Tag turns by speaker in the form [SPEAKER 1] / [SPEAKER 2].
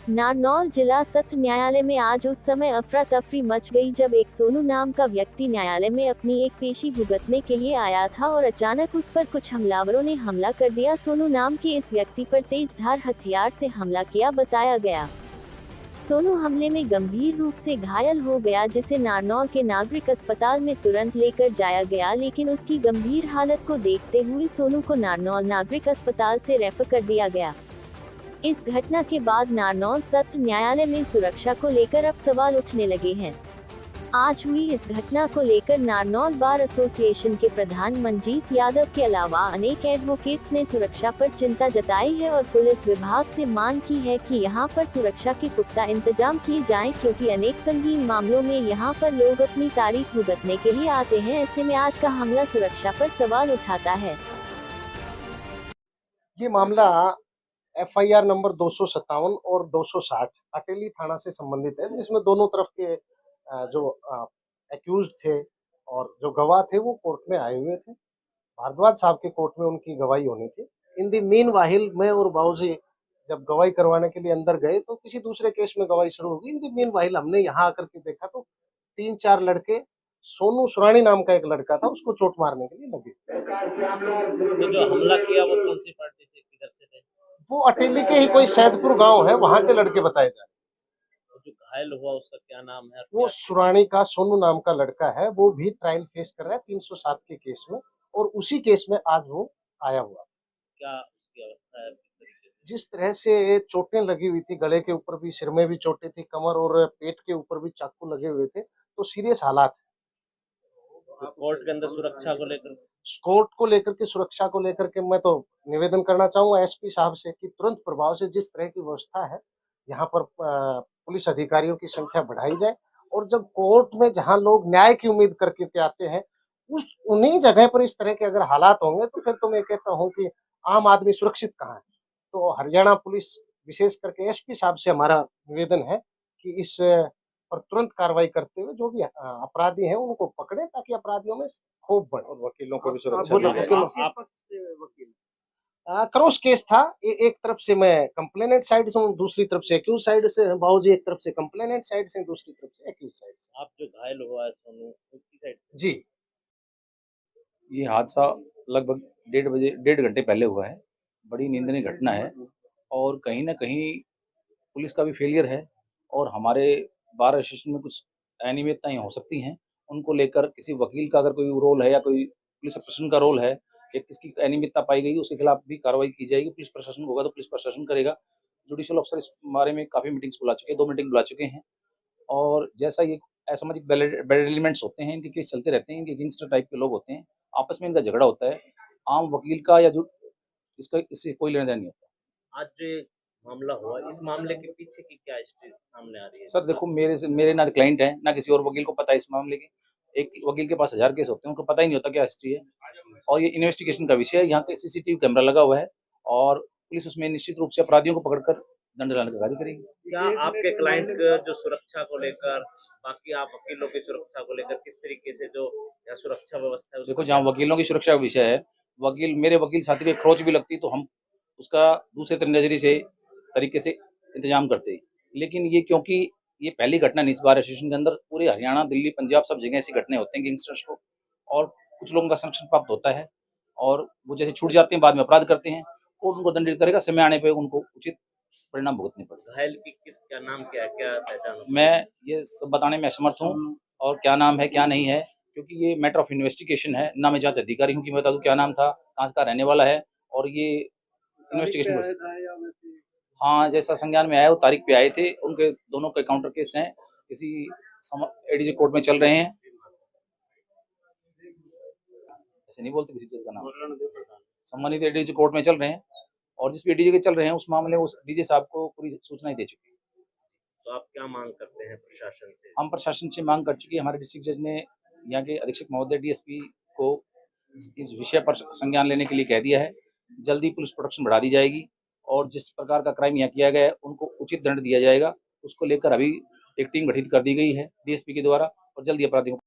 [SPEAKER 1] नारनौल जिला सत्र न्यायालय में आज उस समय अफरा तफरी मच गई जब एक सोनू नाम का व्यक्ति न्यायालय में अपनी एक पेशी भुगतने के लिए आया था और अचानक उस पर कुछ हमलावरों ने हमला कर दिया। सोनू नाम के इस व्यक्ति पर तेजधार हथियार से हमला किया बताया गया। सोनू हमले में गंभीर रूप से घायल हो गया, जिसे नारनौल के नागरिक अस्पताल में तुरंत लेकर जाया गया, लेकिन उसकी गंभीर हालत को देखते हुए सोनू को नारनौल नागरिक अस्पताल से रेफर कर दिया गया। इस घटना के बाद नारनौल सत्र न्यायालय में सुरक्षा को लेकर अब सवाल उठने लगे हैं। आज हुई इस घटना को लेकर नारनौल बार एसोसिएशन के प्रधान मंजीत यादव के अलावा अनेक एडवोकेट्स ने सुरक्षा पर चिंता जताई है और पुलिस विभाग से मांग की है कि यहां पर सुरक्षा के पुख्ता इंतजाम किए जाएं, क्योंकि अनेक संगीन मामलों में यहां पर लोग अपनी तारीख भुगतने के लिए आते हैं। ऐसे में आज का हमला सुरक्षा पर सवाल उठाता है।
[SPEAKER 2] ये मामला FIR नंबर 257 और 260 अटेली थाना से संबंधित है, जिसमें दोनों तरफ के जो एक्यूज्ड थे और जो गवाह थे वो कोर्ट में आए हुए थे। भारद्वाज साहब के कोर्ट में उनकी गवाही होनी थी। इन दी मीन वाहिल मैं और बाबूजी जब गवाही करवाने के लिए अंदर गए तो किसी दूसरे केस में गवाही शुरू होगी। इन दी मीन वाहिल हमने यहाँ आकर के देखा तो 3-4 लड़के, सोनू सुरानी नाम का एक लड़का था, उसको चोट मारने के लिए लगे।
[SPEAKER 3] तो जो हमला किया वो कौन सी पार्टी से, किधर से थे?
[SPEAKER 2] वो अटेली के ही कोई सैदपुर गांव है, वहां के लड़के बताए जा रहे हैं।
[SPEAKER 3] जो घायल हुआ उसका क्या नाम है?
[SPEAKER 2] वो सुरानी का सोनू नाम का लड़का है, वो भी ट्रायल फेस कर रहा है 307 के केस में, और उसी केस में आज वो आया हुआ।
[SPEAKER 3] क्या उसकी अवस्था है, किस तरीके से?
[SPEAKER 2] जिस तरह से चोटें लगी हुई थी, गले के ऊपर भी, सिर में भी चोटें थी, कमर और पेट के ऊपर भी चाकू लगे हुए थे, तो सीरियस हालात है।
[SPEAKER 3] तो कोर्ट के अंदर सुरक्षा को लेकर
[SPEAKER 2] कोर्ट को लेकर के, सुरक्षा को लेकर के मैं तो निवेदन करना चाहूंगा SP साहब से कि तुरंत प्रभाव से जिस तरह की व्यवस्था है यहाँ पर पुलिस अधिकारियों की संख्या बढ़ाई जाए, और जब कोर्ट में जहाँ लोग न्याय की उम्मीद करके के आते हैं, उस उन्हीं जगह पर इस तरह के अगर हालात होंगे तो फिर तो मैं कहता हूँ कि आम आदमी सुरक्षित कहाँ है। तो हरियाणा पुलिस, विशेष करके SP साहब से हमारा निवेदन है कि इस पर तुरंत कार्रवाई करते हुए जो भी अपराधी हैं उनको पकड़े, ताकि अपराधियों में खौफ बढ़े।
[SPEAKER 4] और वकीलों को भी सुरक्षा
[SPEAKER 2] बोलो,
[SPEAKER 4] दी जाए।
[SPEAKER 2] वकीलों
[SPEAKER 3] आप
[SPEAKER 2] क्रॉस केस था। एक तरफ से मैं कंप्लेनेंट साइड से हूँ, दूसरी तरफ से एक्यूज साइड से हैं। बाबूजी एक तरफ से कंप्लेनेंट साइड से, दूसरी तरफ से एक्यूज साइड से।
[SPEAKER 3] आप जो घायल हुआ है सोनू, उसकी साइड से?
[SPEAKER 2] जी,
[SPEAKER 4] ये हादसा लगभग 1.5 घंटे पहले हुआ है। बड़ी निंदनीय घटना है और कहीं न कहीं पुलिस का भी फेलियर है और हमारे बार एसोसिएशन में कुछ अनियमितताएँ हो सकती हैं। उनको लेकर किसी वकील का अगर कोई रोल है या कोई पुलिस प्रशासन का रोल है या किसकी अनियमितता पाई गई, उसके खिलाफ भी कार्रवाई की जाएगी। पुलिस प्रशासन होगा तो पुलिस प्रशासन करेगा। जुडिशियल ऑफिसर इस बारे में काफ़ी मीटिंग्स बुला चुके हैं, 2 मीटिंग बुला चुके हैं और जैसा ये असामाजिक बैड एलिमेंट्स होते हैं, इनके केस चलते रहते हैं, इनके गैंगस्टर टाइप के लोग होते हैं, आपस में इनका झगड़ा होता है। आम वकील का या जो इसका इससे कोई लेना-देना नहीं होता।
[SPEAKER 3] आज जो ये मामला हुआ, इस मामले के पीछे की क्या हिस्ट्री सामने आ रही है?
[SPEAKER 4] सर देखो, मेरे ना क्लाइंट हैं, ना किसी और वकील को पता है इस मामले की। एक वकील के पास 1000 केस होते हैं, उनको पता ही नहीं होता क्या हिस्ट्री है और ये इन्वेस्टिगेशन का विषय है। यहाँ पे CCTV कैमरा लगा हुआ है और पुलिस उसमें निश्चित रूप से अपराधियों को पकड़कर दंड दिलाने का कार्य करेगी।
[SPEAKER 3] क्या आपके क्लाइंट का जो सुरक्षा को लेकर, बाकी आप वकीलों की सुरक्षा को लेकर किस तरीके से जो यहाँ सुरक्षा व्यवस्था है?
[SPEAKER 4] देखो, जहाँ वकीलों की सुरक्षा का विषय है, मेरे वकील साथी को खरोच भी लगती तो हम उसका दूसरे नजरिए से तरीके से इंतजाम करते हैं। लेकिन ये क्योंकि ये पहली घटना नहीं, इस बार एसोसिएशन के अंदर पूरे हरियाणा, दिल्ली, पंजाब सब जगह ऐसी घटनाएं होते हैं गैंगस्टर्स को, और कुछ लोगों का संरक्षण प्राप्त होता है और वो जैसे छूट जाते हैं, बाद में अपराध करते हैं और उनको दंडित करेगा। समय आने पे उनको उचित परिणाम भुगतने पड़ेगा।
[SPEAKER 3] घायल की क्या नाम, क्या है, क्या पहचान?
[SPEAKER 4] मैं ये सब बताने में असमर्थ हूँ और क्या नाम है क्या नहीं है, क्योंकि ये मैटर ऑफ इन्वेस्टिगेशन है। ना मैं जांच अधिकारी हूँ कि मैं बता दूँ क्या नाम था, कहाँ का रहने वाला है, और ये इन्वेस्टिगेशन। हाँ, जैसा संज्ञान में आया वो तारीख पे आए थे। उनके दोनों के काउंटर केस हैं, किसी ADJ कोर्ट में चल रहे हैं। ऐसे नहीं बोलते किसी चीज का नाम, सम्मानित ADJ कोर्ट में चल रहे हैं और जिस भी ADJ के चल रहे हैं उस मामले में उस DJ साहब को पूरी सूचनाएं दे चुकी है।
[SPEAKER 3] तो आप क्या मांग करते हैं प्रशासन से?
[SPEAKER 4] हम प्रशासन से मांग कर चुके हैं। हमारे डिस्ट्रिक्ट जज ने यहाँ के अधीक्षक महोदय DSP को इस विषय पर संज्ञान लेने के लिए कह दिया है। जल्दी पुलिस प्रोटेक्शन बढ़ा दी जाएगी और जिस प्रकार का क्राइम यहाँ किया गया है उनको उचित दंड दिया जाएगा। उसको लेकर अभी एक टीम गठित कर दी गई है DSP के द्वारा और जल्दी अपराधियों को